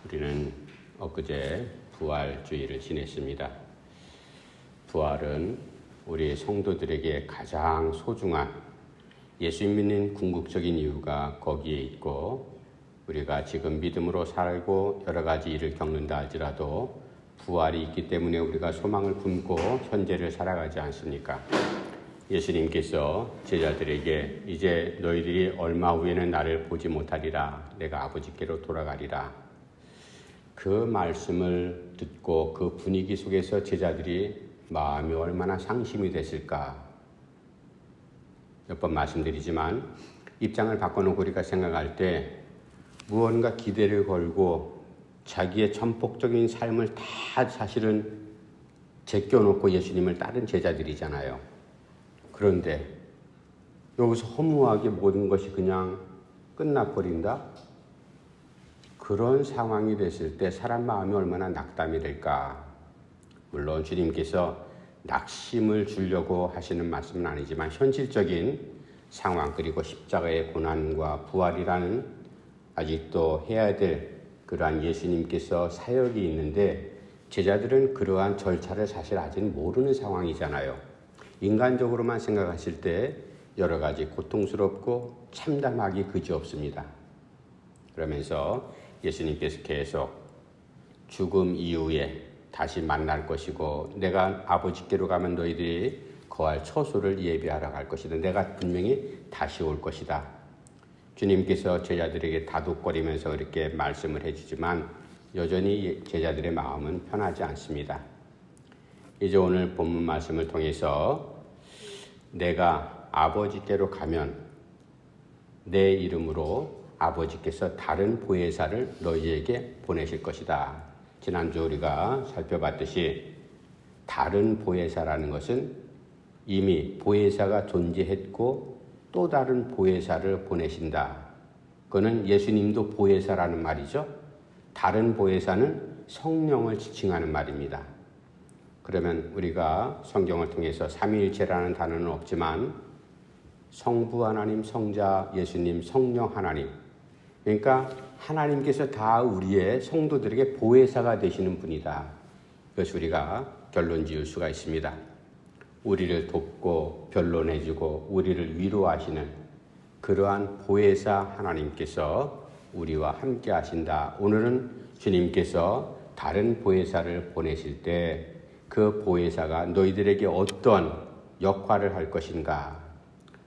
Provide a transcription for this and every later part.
우리는 엊그제 부활주의를 지냈습니다. 부활은 우리 성도들에게 가장 소중한 예수 믿는 궁극적인 이유가 거기에 있고, 우리가 지금 믿음으로 살고 여러 가지 일을 겪는다 할지라도 부활이 있기 때문에 우리가 소망을 품고 현재를 살아가지 않습니까? 예수님께서 제자들에게 이제 너희들이 얼마 후에는 나를 보지 못하리라, 내가 아버지께로 돌아가리라. 그 말씀을 듣고 그 분위기 속에서 제자들이 마음이 얼마나 상심이 됐을까. 몇 번 말씀드리지만 입장을 바꿔놓고 우리가 생각할 때 무언가 기대를 걸고 자기의 천폭적인 삶을 다 사실은 제껴놓고 예수님을 따른 제자들이잖아요. 그런데 여기서 허무하게 모든 것이 그냥 끝나버린다? 그런 상황이 됐을 때 사람 마음이 얼마나 낙담이 될까? 물론 주님께서 낙심을 주려고 하시는 말씀은 아니지만 현실적인 상황, 그리고 십자가의 고난과 부활이라는 아직도 해야 될 그러한 예수님께서 사역이 있는데 제자들은 그러한 절차를 사실 아직 모르는 상황이잖아요. 인간적으로만 생각하실 때 여러 가지 고통스럽고 참담하기 그지없습니다. 그러면서 예수님께서 계속 죽음 이후에 다시 만날 것이고, 내가 아버지께로 가면 너희들이 거할 처소를 예비하러 갈 것이다. 내가 분명히 다시 올 것이다. 주님께서 제자들에게 다독거리면서 이렇게 말씀을 해주지만 여전히 제자들의 마음은 편하지 않습니다. 이제 오늘 본문 말씀을 통해서 내가 아버지께로 가면 내 이름으로 아버지께서 다른 보혜사를 너희에게 보내실 것이다. 지난주 우리가 살펴봤듯이 다른 보혜사라는 것은 이미 보혜사가 존재했고 또 다른 보혜사를 보내신다. 그거는 예수님도 보혜사라는 말이죠. 다른 보혜사는 성령을 지칭하는 말입니다. 그러면 우리가 성경을 통해서 삼위일체라는 단어는 없지만 성부 하나님, 성자 예수님, 성령 하나님, 그러니까 하나님께서 다 우리의 성도들에게 보혜사가 되시는 분이다. 그래서 우리가 결론 지을 수가 있습니다. 우리를 돕고 변론해주고 우리를 위로하시는 그러한 보혜사 하나님께서 우리와 함께 하신다. 오늘은 주님께서 다른 보혜사를 보내실 때 그 보혜사가 너희들에게 어떤 역할을 할 것인가.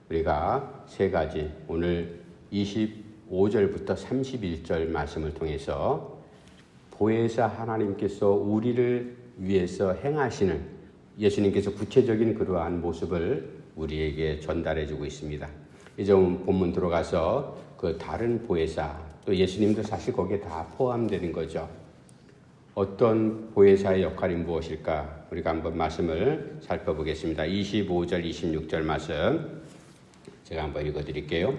우리가 세 가지, 오늘 25절부터 31절 말씀을 통해서 보혜사 하나님께서 우리를 위해서 행하시는 예수님께서 구체적인 그러한 모습을 우리에게 전달해 주고 있습니다. 이제 본문 들어가서 그 다른 보혜사, 또 예수님도 사실 거기에 다 포함되는 거죠. 어떤 보혜사의 역할이 무엇일까? 우리가 한번 말씀을 살펴보겠습니다. 25절, 26절 말씀 제가 한번 읽어드릴게요.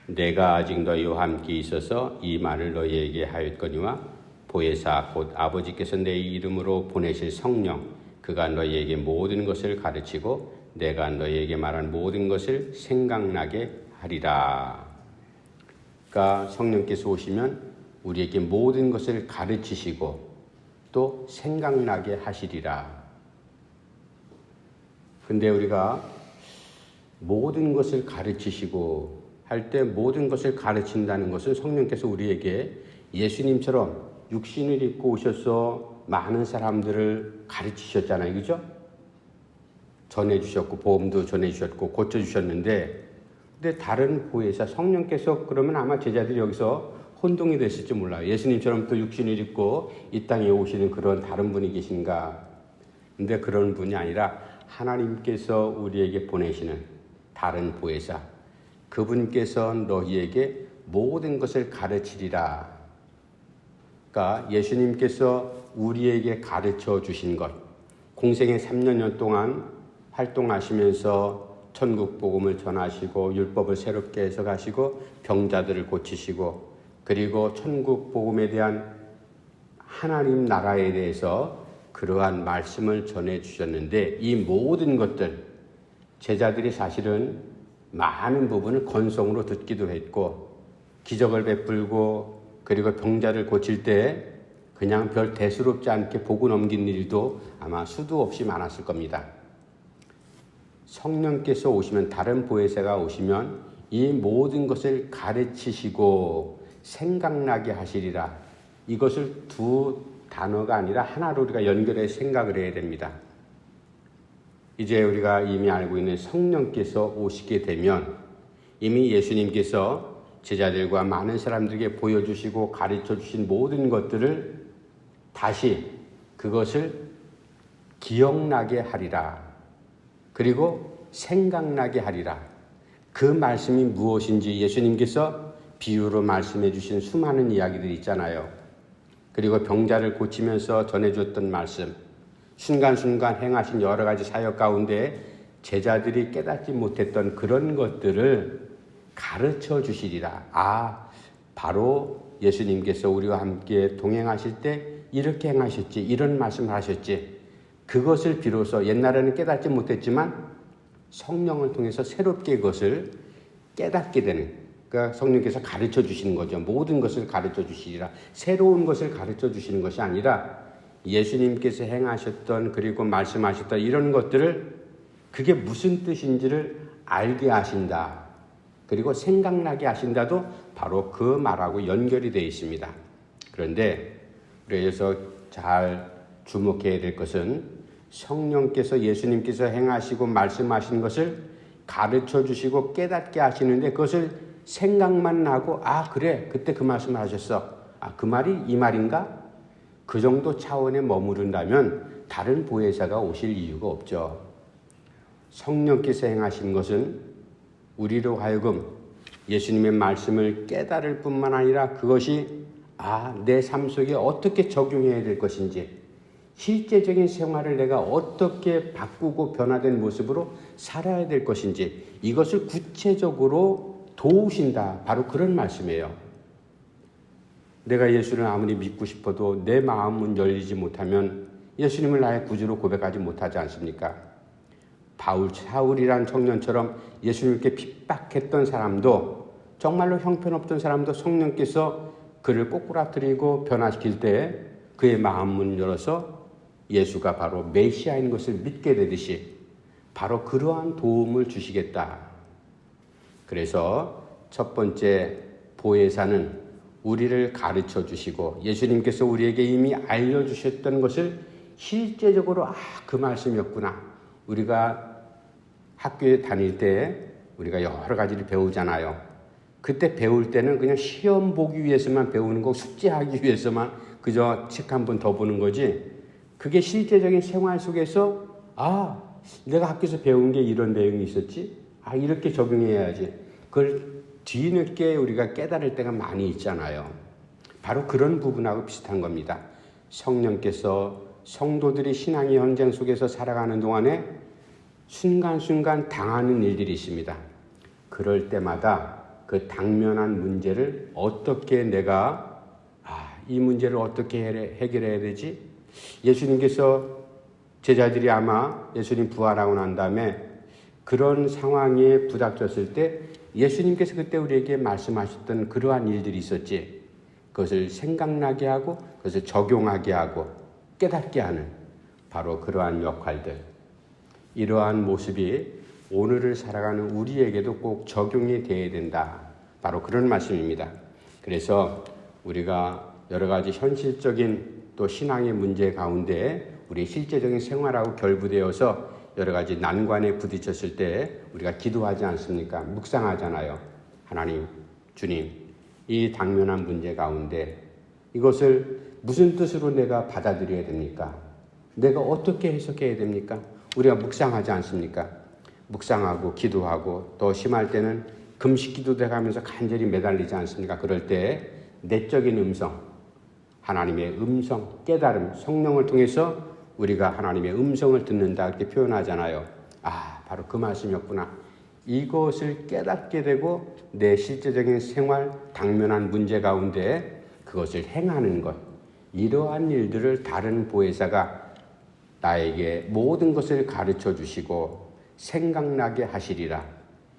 내가 아직 너희와 함께 있어서 이 말을 너희에게 하였거니와 보혜사 곧 아버지께서 내 이름으로 보내실 성령, 그가 너희에게 모든 것을 가르치고 내가 너희에게 말한 모든 것을 생각나게 하리라. 그러니까 성령께서 오시면 우리에게 모든 것을 가르치시고 또 생각나게 하시리라. 근데 우리가 모든 것을 가르치시고 할 때 모든 것을 가르친다는 것은 성령께서 우리에게 예수님처럼 육신을 입고 오셔서 많은 사람들을 가르치셨잖아요. 그죠? 전해주셨고 보험도 전해주셨고 고쳐주셨는데, 근데 다른 보혜사 성령께서 그러면 아마 제자들이 여기서 혼동이 됐을지 몰라요. 예수님처럼 또 육신을 입고 이 땅에 오시는 그런 다른 분이 계신가. 근데 그런 분이 아니라 하나님께서 우리에게 보내시는 다른 보혜사, 그분께서 너희에게 모든 것을 가르치리라. 그러니까 예수님께서 우리에게 가르쳐 주신 것, 공생의 3년 동안 활동하시면서 천국 복음을 전하시고 율법을 새롭게 해석하시고 병자들을 고치시고, 그리고 천국 복음에 대한 하나님 나라에 대해서 그러한 말씀을 전해 주셨는데, 이 모든 것들 제자들이 사실은 많은 부분을 건성으로 듣기도 했고 기적을 베풀고 그리고 병자를 고칠 때 그냥 별 대수롭지 않게 보고 넘긴 일도 아마 수도 없이 많았을 겁니다. 성령께서 오시면, 다른 보혜사가 오시면 이 모든 것을 가르치시고 생각나게 하시리라. 이것을 두 단어가 아니라 하나로 우리가 연결해 생각을 해야 됩니다. 이제 우리가 이미 알고 있는 성령께서 오시게 되면 이미 예수님께서 제자들과 많은 사람들에게 보여주시고 가르쳐 주신 모든 것들을 다시 그것을 기억나게 하리라. 그리고 생각나게 하리라. 그 말씀이 무엇인지 예수님께서 비유로 말씀해 주신 수많은 이야기들이 있잖아요. 그리고 병자를 고치면서 전해줬던 말씀, 순간순간 행하신 여러 가지 사역 가운데 제자들이 깨닫지 못했던 그런 것들을 가르쳐 주시리라. 바로 예수님께서 우리와 함께 동행하실 때 이렇게 행하셨지, 이런 말씀을 하셨지. 그것을 비로소 옛날에는 깨닫지 못했지만 성령을 통해서 새롭게 그것을 깨닫게 되는, 그러니까 성령께서 가르쳐 주시는 거죠. 모든 것을 가르쳐 주시리라. 새로운 것을 가르쳐 주시는 것이 아니라 예수님께서 행하셨던, 그리고 말씀하셨던 이런 것들을, 그게 무슨 뜻인지를 알게 하신다. 그리고 생각나게 하신다도 바로 그 말하고 연결이 되어 있습니다. 그런데 그래서 잘 주목해야 될 것은 성령께서, 예수님께서 행하시고 말씀하신 것을 가르쳐 주시고 깨닫게 하시는데 그것을 생각만 나고 그래 그때 그 말씀을 하셨어. 그 말이 이 말인가? 그 정도 차원에 머무른다면 다른 보혜사가 오실 이유가 없죠. 성령께서 행하신 것은 우리로 하여금 예수님의 말씀을 깨달을 뿐만 아니라 그것이 내 삶 속에 어떻게 적용해야 될 것인지, 실제적인 생활을 내가 어떻게 바꾸고 변화된 모습으로 살아야 될 것인지, 이것을 구체적으로 도우신다. 바로 그런 말씀이에요. 내가 예수를 아무리 믿고 싶어도 내 마음은 열리지 못하면 예수님을 나의 구주로 고백하지 못하지 않습니까? 사울이란 청년처럼 예수님께 핍박했던 사람도, 정말로 형편없던 사람도 성령께서 그를 꼬꾸라뜨리고 변화시킬 때 그의 마음문을 열어서 예수가 바로 메시아인 것을 믿게 되듯이 바로 그러한 도움을 주시겠다. 그래서 첫 번째 보혜사는 우리를 가르쳐 주시고 예수님께서 우리에게 이미 알려주셨던 것을 실제적으로 그 말씀이었구나. 우리가 학교에 다닐 때 우리가 여러 가지를 배우잖아요. 그때 배울 때는 그냥 시험 보기 위해서만 배우는 거, 숙제하기 위해서만 그저 책 한 번 더 보는 거지. 그게 실제적인 생활 속에서 내가 학교에서 배운 게 이런 내용이 있었지? 이렇게 적용해야지. 그걸 뒤늦게 우리가 깨달을 때가 많이 있잖아요. 바로 그런 부분하고 비슷한 겁니다. 성령께서 성도들이 신앙의 현장 속에서 살아가는 동안에 순간순간 당하는 일들이 있습니다. 그럴 때마다 그 당면한 문제를 어떻게 내가 이 문제를 어떻게 해결해야 되지? 예수님께서 제자들이 아마 예수님 부활하고 난 다음에 그런 상황에 부닥쳤을 때 예수님께서 그때 우리에게 말씀하셨던 그러한 일들이 있었지. 그것을 생각나게 하고 그것을 적용하게 하고 깨닫게 하는 바로 그러한 역할들. 이러한 모습이 오늘을 살아가는 우리에게도 꼭 적용이 되어야 된다. 바로 그런 말씀입니다. 그래서 우리가 여러 가지 현실적인 또 신앙의 문제 가운데 우리 실제적인 생활하고 결부되어서 여러 가지 난관에 부딪혔을 때 우리가 기도하지 않습니까? 묵상하잖아요. 하나님, 주님, 이 당면한 문제 가운데 이것을 무슨 뜻으로 내가 받아들여야 됩니까? 내가 어떻게 해석해야 됩니까? 우리가 묵상하지 않습니까? 묵상하고 기도하고 또 심할 때는 금식 기도도 해가면서 간절히 매달리지 않습니까? 그럴 때 내적인 음성, 하나님의 음성, 깨달음, 성령을 통해서 우리가 하나님의 음성을 듣는다 이렇게 표현하잖아요. 바로 그 말씀이었구나. 이것을 깨닫게 되고 내 실제적인 생활, 당면한 문제 가운데 그것을 행하는 것, 이러한 일들을 다른 보혜사가 나에게 모든 것을 가르쳐 주시고 생각나게 하시리라.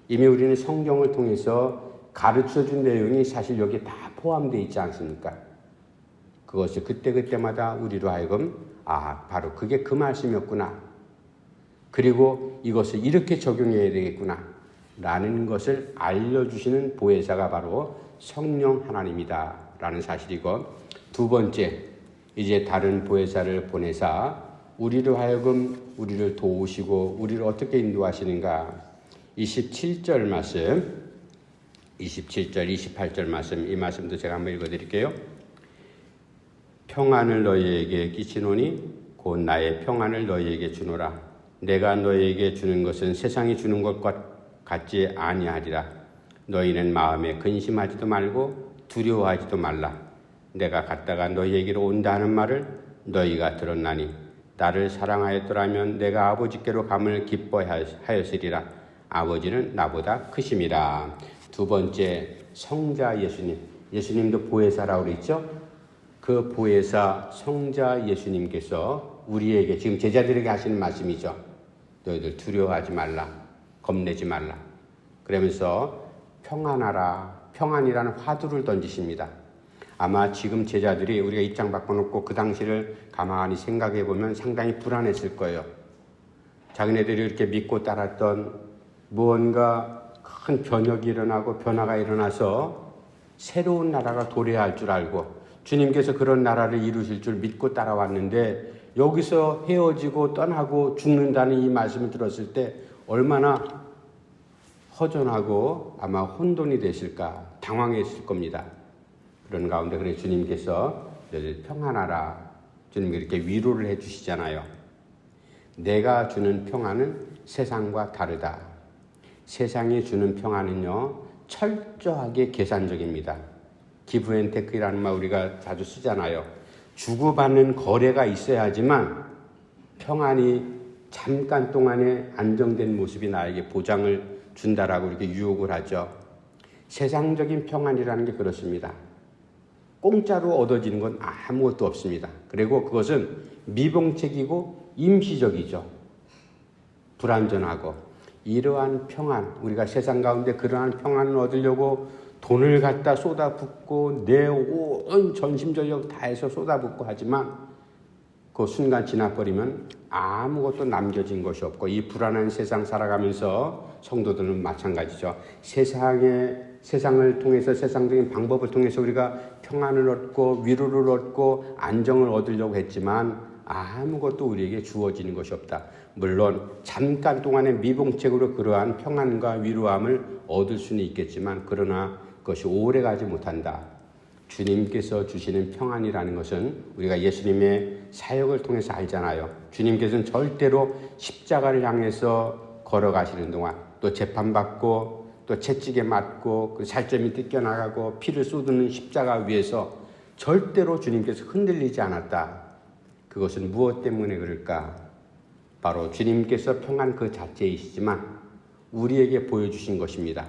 이미 우리는 성경을 통해서 가르쳐준 내용이 사실 여기에 다 포함되어 있지 않습니까? 그것을 그때그때마다 우리로 하여금 바로 그게 그 말씀이었구나. 그리고 이것을 이렇게 적용해야 되겠구나. 라는 것을 알려주시는 보혜사가 바로 성령 하나님이다. 라는 사실이고, 두 번째, 이제 다른 보혜사를 보내사 우리로 하여금 우리를 도우시고 우리를 어떻게 인도하시는가. 27절 말씀, 27절, 28절 말씀, 이 말씀도 제가 한번 읽어드릴게요. 평안을 너희에게 끼치노니 곧 나의 평안을 너희에게 주노라. 내가 너희에게 주는 것은 세상이 주는 것과 같지 아니하리라. 너희는 마음에 근심하지도 말고 두려워하지도 말라. 내가 갔다가 너희에게로 온다 하는 말을 너희가 들었나니 나를 사랑하였더라면 내가 아버지께로 감을 기뻐하였으리라. 아버지는 나보다 크심이라. 두 번째, 성자 예수님. 예수님도 보혜사라고 그랬죠? 그 보혜사 성자 예수님께서 우리에게 지금 제자들에게 하시는 말씀이죠. 너희들 두려워하지 말라. 겁내지 말라. 그러면서 평안하라. 평안이라는 화두를 던지십니다. 아마 지금 제자들이 우리가 입장 바꿔놓고 그 당시를 가만히 생각해 보면 상당히 불안했을 거예요. 자기네들이 이렇게 믿고 따랐던 무언가 큰 변혁이 일어나고 변화가 일어나서 새로운 나라가 도래할 줄 알고 주님께서 그런 나라를 이루실 줄 믿고 따라왔는데 여기서 헤어지고 떠나고 죽는다는 이 말씀을 들었을 때 얼마나 허전하고 아마 혼돈이 되실까 당황했을 겁니다. 그런 가운데 그래 주님께서 너희들 평안하라. 주님이 이렇게 위로를 해주시잖아요. 내가 주는 평안은 세상과 다르다. 세상이 주는 평안은요 철저하게 계산적입니다. 기브앤테크라는 말 우리가 자주 쓰잖아요. 주고받는 거래가 있어야지만 평안이 잠깐 동안의 안정된 모습이 나에게 보장을 준다라고 이렇게 유혹을 하죠. 세상적인 평안이라는 게 그렇습니다. 공짜로 얻어지는 건 아무것도 없습니다. 그리고 그것은 미봉책이고 임시적이죠. 불완전하고. 이러한 평안, 우리가 세상 가운데 그러한 평안을 얻으려고 돈을 갖다 쏟아붓고 내 온 전심전력 다해서 쏟아붓고 하지만 그 순간 지나버리면 아무것도 남겨진 것이 없고 이 불안한 세상 살아가면서 성도들은 마찬가지죠. 세상을 통해서 세상적인 방법을 통해서 우리가 평안을 얻고 위로를 얻고 안정을 얻으려고 했지만 아무것도 우리에게 주어지는 것이 없다. 물론 잠깐 동안의 미봉책으로 그러한 평안과 위로함을 얻을 수는 있겠지만 그러나 그것이 오래가지 못한다. 주님께서 주시는 평안이라는 것은 우리가 예수님의 사역을 통해서 알잖아요. 주님께서는 절대로 십자가를 향해서 걸어가시는 동안 또 재판받고 또 채찍에 맞고 그 살점이 뜯겨나가고 피를 쏟는 십자가 위에서 절대로 주님께서 흔들리지 않았다. 그것은 무엇 때문에 그럴까? 바로 주님께서 평안 그 자체이시지만 우리에게 보여주신 것입니다.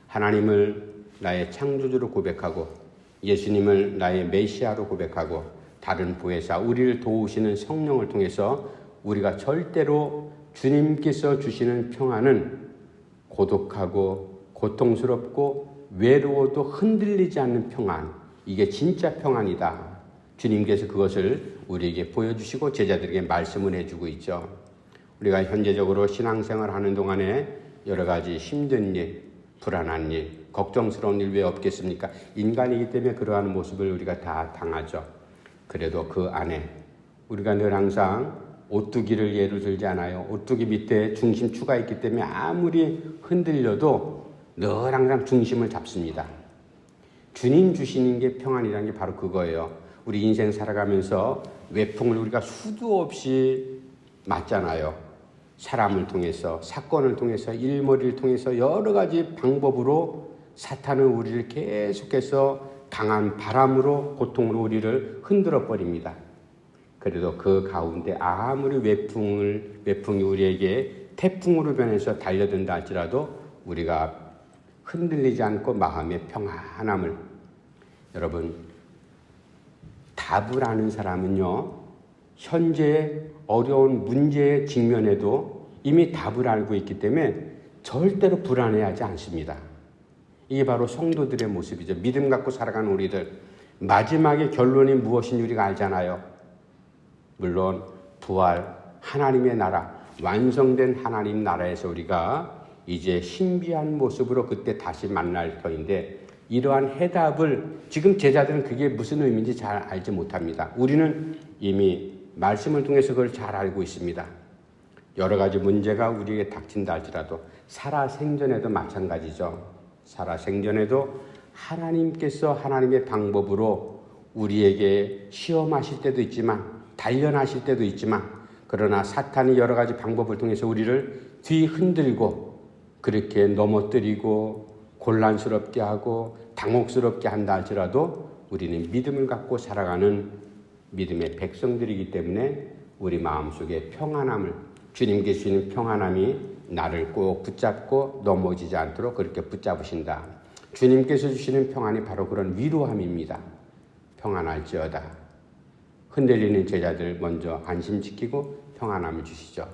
하나님을 나의 창조주로 고백하고 예수님을 나의 메시아로 고백하고 다른 보혜사 우리를 도우시는 성령을 통해서 우리가 절대로 주님께서 주시는 평안은 고독하고 고통스럽고 외로워도 흔들리지 않는 평안, 이게 진짜 평안이다. 주님께서 그것을 우리에게 보여주시고 제자들에게 말씀을 해주고 있죠. 우리가 현재적으로 신앙생활 하는 동안에 여러 가지 힘든 일, 불안한 일, 걱정스러운 일 왜 없겠습니까? 인간이기 때문에 그러한 모습을 우리가 다 당하죠. 그래도 그 안에 우리가 늘 항상 오뚜기를 예로 들지 않아요. 오뚜기 밑에 중심추가 있기 때문에 아무리 흔들려도 늘 항상 중심을 잡습니다. 주님 주시는 게 평안이라는 게 바로 그거예요. 우리 인생 살아가면서 외풍을 우리가 수도 없이 맞잖아요. 사람을 통해서, 사건을 통해서, 일머리를 통해서 여러 가지 방법으로 사탄은 우리를 계속해서 강한 바람으로, 고통으로 우리를 흔들어 버립니다. 그래도 그 가운데 아무리 외풍이 우리에게 태풍으로 변해서 달려든다 할지라도 우리가 흔들리지 않고 마음의 평안함을, 여러분, 답을 아는 사람은요, 현재 어려운 문제의 직면에도 이미 답을 알고 있기 때문에 절대로 불안해하지 않습니다. 이게 바로 성도들의 모습이죠. 믿음 갖고 살아가는 우리들. 마지막에 결론이 무엇인지 우리가 알잖아요. 물론 부활, 하나님의 나라, 완성된 하나님 나라에서 우리가 이제 신비한 모습으로 그때 다시 만날 터인데, 이러한 해답을 지금 제자들은 그게 무슨 의미인지 잘 알지 못합니다. 우리는 이미 말씀을 통해서 그걸 잘 알고 있습니다. 여러 가지 문제가 우리에게 닥친다 할지라도 살아생전에도 마찬가지죠. 살아생전에도 하나님께서 하나님의 방법으로 우리에게 시험하실 때도 있지만, 단련하실 때도 있지만, 그러나 사탄이 여러 가지 방법을 통해서 우리를 뒤흔들고 그렇게 넘어뜨리고 곤란스럽게 하고 당혹스럽게 한다 할지라도 우리는 믿음을 갖고 살아가는 믿음의 백성들이기 때문에 우리 마음속에 평안함을, 주님께 주시는 평안함이 나를 꼭 붙잡고 넘어지지 않도록 그렇게 붙잡으신다. 주님께서 주시는 평안이 바로 그런 위로함입니다. 평안할지어다. 흔들리는 제자들 먼저 안심시키고 평안함을 주시죠.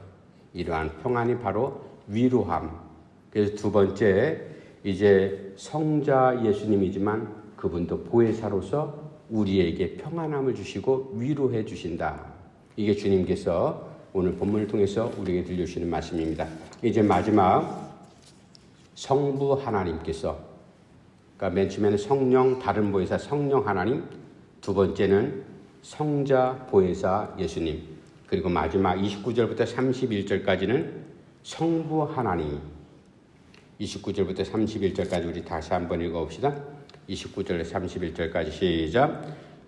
이러한 평안이 바로 위로함. 그래서 두 번째, 이제 성자 예수님이지만 그분도 보혜사로서 우리에게 평안함을 주시고 위로해 주신다. 이게 주님께서 오늘 본문을 통해서 우리에게 들려주시는 말씀입니다. 이제 마지막 성부 하나님께서, 그러니까 맨 처음에는 성령, 다른 보혜사 성령 하나님, 두 번째는 성자 보혜사 예수님, 그리고 마지막 29절부터 31절까지는 성부 하나님. 29절부터 31절까지 우리 다시 한번 읽어봅시다. 29절 31절까지 시작.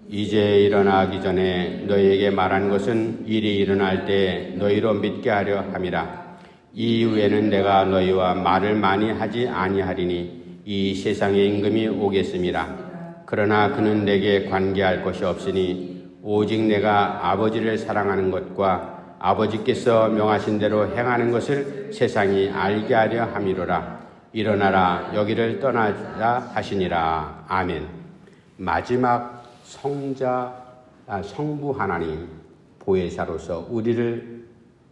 이제 일어나기 전에 너희에게 말한 것은 일이 일어날 때 너희로 믿게 하려 함이라. 이후에는 내가 너희와 말을 많이 하지 아니하리니 이 세상의 임금이 오겠음이라. 그러나 그는 내게 관계할 것이 없으니 오직 내가 아버지를 사랑하는 것과 아버지께서 명하신 대로 행하는 것을 세상이 알게 하려 함이로라. 일어나라, 여기를 떠나자 하시니라. 아멘. 마지막 성부 하나님, 보혜사로서 우리를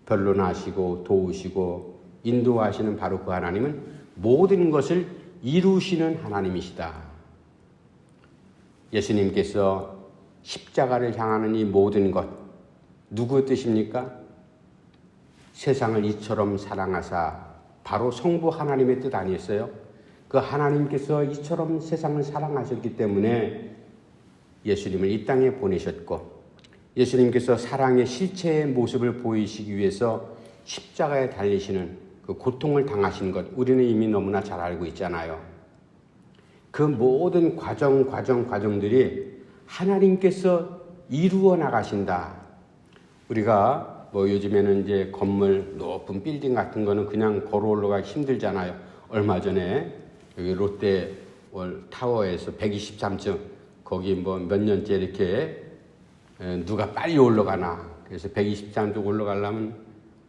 변론하시고 도우시고 인도하시는 바로 그 하나님은 모든 것을 이루시는 하나님이시다. 예수님께서 십자가를 향하는 이 모든 것, 누구 뜻입니까? 세상을 이처럼 사랑하사, 바로 성부 하나님의 뜻 아니었어요? 그 하나님께서 이처럼 세상을 사랑하셨기 때문에 예수님을 이 땅에 보내셨고, 예수님께서 사랑의 실체의 모습을 보이시기 위해서 십자가에 달리시는 그 고통을 당하신 것, 우리는 이미 너무나 잘 알고 있잖아요. 그 모든 과정들이 하나님께서 이루어 나가신다. 우리가 요즘에는 이제 건물, 높은 빌딩 같은 거는 그냥 걸어 올라가기 힘들잖아요. 얼마 전에 여기 롯데 타워에서 123층, 거기 몇 년째 이렇게 누가 빨리 올라가나. 그래서 123층 올라가려면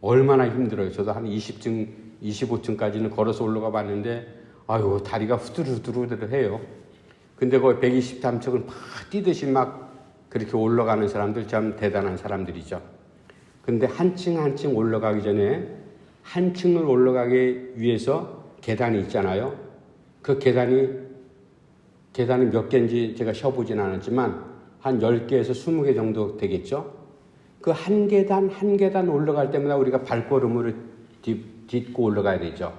얼마나 힘들어요. 저도 한 20층, 25층까지는 걸어서 올라가 봤는데, 아유, 다리가 후들후들해요. 근데 거기 123층을 막 뛰듯이 막 그렇게 올라가는 사람들 참 대단한 사람들이죠. 근데 한 층 한 층 올라가기 전에 한 층을 올라가기 위해서 계단이 있잖아요. 그 계단이 몇 개인지 제가 쉬어보진 않았지만 한 10개에서 20개 정도 되겠죠. 그 한 계단 한 계단 올라갈 때마다 우리가 발걸음으로 딛고 올라가야 되죠.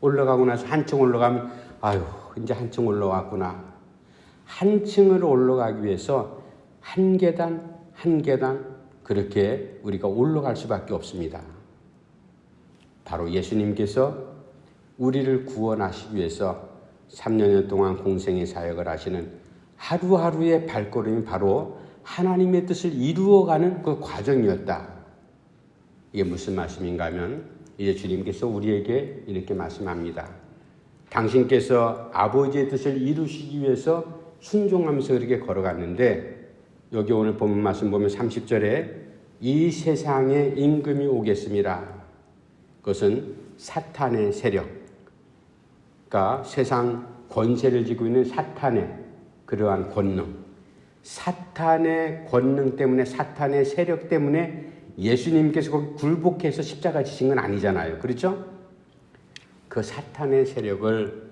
올라가고 나서 한 층 올라가면 아유, 이제 한 층 올라왔구나. 한 층을 올라가기 위해서 한 계단 한 계단 그렇게 우리가 올라갈 수밖에 없습니다. 바로 예수님께서 우리를 구원하시기 위해서 3년 동안 공생의 사역을 하시는 하루하루의 발걸음이 바로 하나님의 뜻을 이루어가는 그 과정이었다. 이게 무슨 말씀인가 하면 이제 주님께서 우리에게 이렇게 말씀합니다. 당신께서 아버지의 뜻을 이루시기 위해서 순종하면서 그렇게 걸어갔는데, 여기 오늘 본문 말씀 보면 30절에 이 세상에 임금이 오겠습니다. 그것은 사탄의 세력, 그러니까 세상 권세를 쥐고 있는 사탄의 그러한 권능, 사탄의 권능 때문에, 사탄의 세력 때문에 예수님께서 거기 굴복해서 십자가 지신 건 아니잖아요. 그렇죠? 그 사탄의 세력을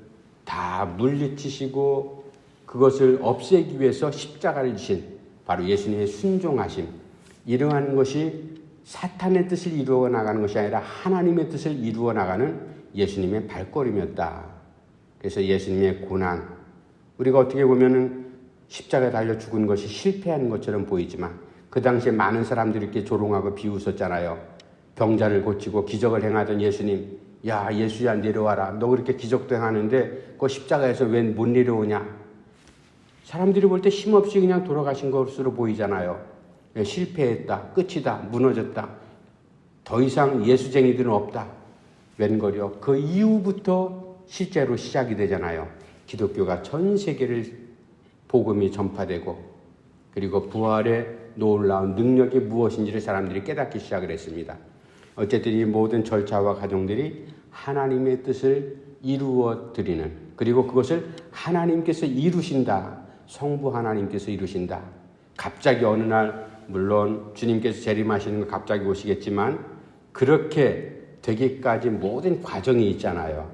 다 물리치시고 그것을 없애기 위해서 십자가를 지신 바로 예수님의 순종하심, 이러한 것이 사탄의 뜻을 이루어 나가는 것이 아니라 하나님의 뜻을 이루어 나가는 예수님의 발걸음이었다. 그래서 예수님의 고난, 우리가 어떻게 보면은 십자가에 달려 죽은 것이 실패한 것처럼 보이지만 그 당시에 많은 사람들이 이렇게 조롱하고 비웃었잖아요. 병자를 고치고 기적을 행하던 예수님, 야 예수야 내려와라. 너 그렇게 기적도 행하는데 그 십자가에서 왜 못 내려오냐. 사람들이 볼 때 힘없이 그냥 돌아가신 것으로 보이잖아요. 실패했다, 끝이다, 무너졌다. 더 이상 예수쟁이들은 없다. 웬걸요. 그 이후부터 실제로 시작이 되잖아요. 기독교가 전 세계를 복음이 전파되고 그리고 부활의 놀라운 능력이 무엇인지를 사람들이 깨닫기 시작을 했습니다. 어쨌든 이 모든 절차와 과정들이 하나님의 뜻을 이루어 드리는, 그리고 그것을 하나님께서 이루신다. 성부 하나님께서 이루신다. 갑자기 어느 날 물론 주님께서 재림하시는 거 갑자기 오시겠지만 그렇게 되기까지 모든 과정이 있잖아요.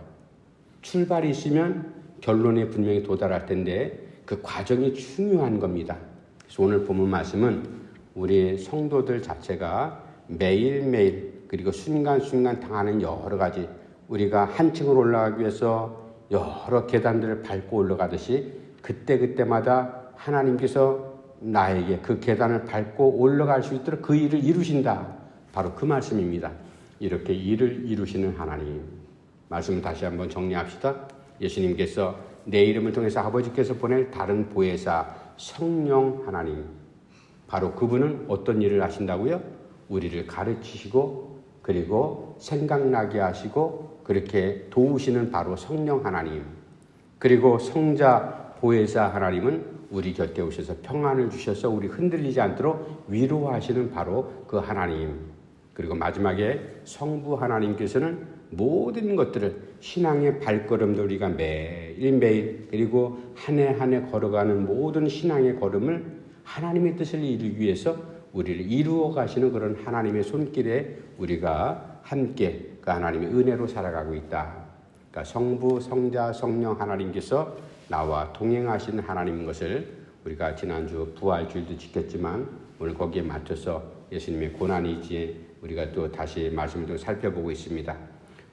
출발이 있으면 결론에 분명히 도달할 텐데 그 과정이 중요한 겁니다. 그래서 오늘 본문 말씀은 우리 성도들 자체가 매일매일 그리고 순간순간 당하는 여러 가지, 우리가 한 층을 올라가기 위해서 여러 계단들을 밟고 올라가듯이 그때마다 하나님께서 나에게 그 계단을 밟고 올라갈 수 있도록 그 일을 이루신다. 바로 그 말씀입니다. 이렇게 일을 이루시는 하나님. 말씀을 다시 한번 정리합시다. 예수님께서 내 이름을 통해서 아버지께서 보낼 다른 보혜사 성령 하나님. 바로 그분은 어떤 일을 하신다고요? 우리를 가르치시고 그리고 생각나게 하시고 그렇게 도우시는 바로 성령 하나님. 그리고 성자 보혜사 하나님은 우리 곁에 오셔서 평안을 주셔서 우리 흔들리지 않도록 위로하시는 바로 그 하나님. 그리고 마지막에 성부 하나님께서는 모든 것들을 신앙의 발걸음도 우리가 매일매일 그리고 한 해 한 해 걸어가는 모든 신앙의 걸음을 하나님의 뜻을 이루기 위해서 우리를 이루어 가시는 그런 하나님의 손길에 우리가 함께 그 하나님의 은혜로 살아가고 있다. 그러니까 성부, 성자, 성령 하나님께서 나와 동행하시는 하나님인 것을 우리가 지난주 부활주일도 지켰지만 오늘 거기에 맞춰서 예수님의 고난이지에 우리가 또 다시 말씀을 또 살펴보고 있습니다.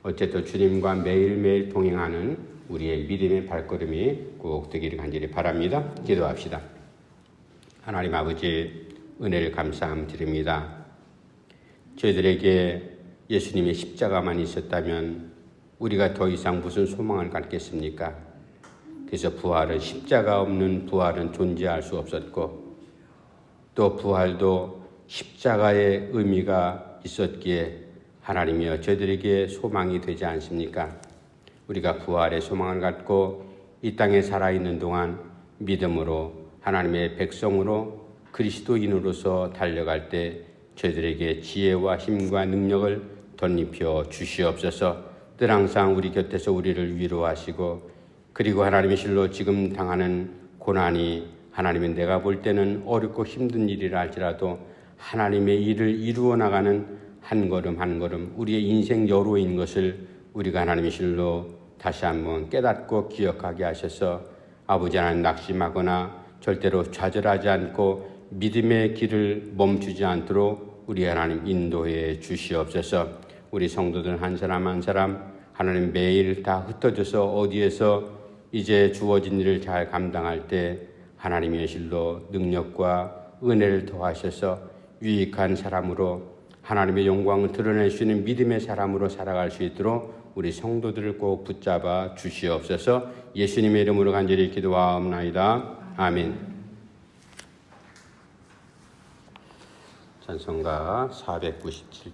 어쨌든 주님과 매일매일 동행하는 우리의 믿음의 발걸음이 꼭 되기를 간절히 바랍니다. 기도합시다. 하나님 아버지, 은혜를 감사함 드립니다. 저희들에게 예수님의 십자가만 있었다면 우리가 더 이상 무슨 소망을 갖겠습니까? 그래서 부활은 십자가 없는 부활은 존재할 수 없었고 또 부활도 십자가의 의미가 있었기에 하나님이여 저희들에게 소망이 되지 않습니까? 우리가 부활의 소망을 갖고 이 땅에 살아있는 동안 믿음으로 하나님의 백성으로 그리스도인으로서 달려갈 때 저희들에게 지혜와 힘과 능력을 덧입혀 주시옵소서. 늘 항상 우리 곁에서 우리를 위로하시고 그리고 하나님의 실로 지금 당하는 고난이 하나님은 내가 볼 때는 어렵고 힘든 일이라 할지라도 하나님의 일을 이루어 나가는 한 걸음 한 걸음 우리의 인생 여로인 것을 우리가 하나님의 실로 다시 한번 깨닫고 기억하게 하셔서 아버지 하나님 낙심하거나 절대로 좌절하지 않고 믿음의 길을 멈추지 않도록 우리 하나님 인도해 주시옵소서. 우리 성도들 한 사람 한 사람 하나님 매일 다 흩어져서 어디에서 이제 주어진 일을 잘 감당할 때 하나님의 실로 능력과 은혜를 더하셔서 유익한 사람으로 하나님의 영광을 드러낼 수 있는 믿음의 사람으로 살아갈 수 있도록 우리 성도들을 꼭 붙잡아 주시옵소서. 예수님의 이름으로 간절히 기도하옵나이다. 아멘. 찬송가 497장